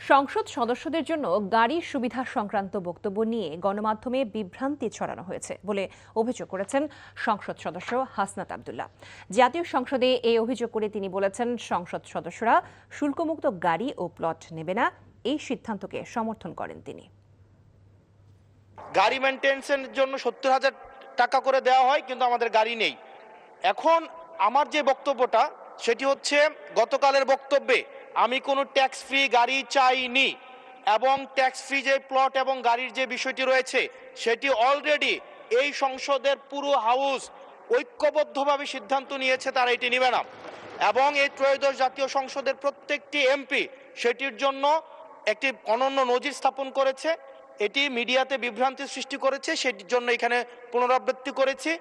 সংসদ সদস্যদের জন্য গাড়ির সুবিধা সংক্রান্ত বক্তব্য নিয়ে গণমাধ্যমে বিভ্রান্তি ছড়ানো হয়েছে বলে অভিযোগ করেছেন সংসদ সদস্য হাসনাত আব্দুল্লাহ। জাতীয় সংসদে এই অভিযোগ করে তিনি বলেছেন, সংসদ সদস্যরা শুল্কমুক্ত গাড়ি ও প্লট নেবে না, এই সিদ্ধান্তকে সমর্থন করেন তিনি। গাড়ি মেনটেন্সের জন্য 70,000 টাকা করে দেওয়া হয়, কিন্তু আমাদের গাড়ি নেই। এখন আমার যে বক্তব্যটা সেটি হচ্ছে, গতকালের বক্তব্যে আমি কোনো ট্যাক্স ফ্রি গাড়ি চাইনি, এবং ট্যাক্স ফ্রি যে প্লট এবং গাড়ির যে বিষয়টি রয়েছে সেটি অলরেডি এই সংসদের পুরো হাউস ঐক্যবদ্ধভাবে সিদ্ধান্ত নিয়েছে, তারা এটি নেবে না। এবং এই ত্রয়োদশ জাতীয় সংসদের প্রত্যেকটি এমপি সেটির জন্য একটি অনন্য নজির স্থাপন করেছে। এটি মিডিয়াতে বিভ্রান্তি সৃষ্টি করেছে, সেটির জন্য এখানে পুনরাবৃত্তি করেছি।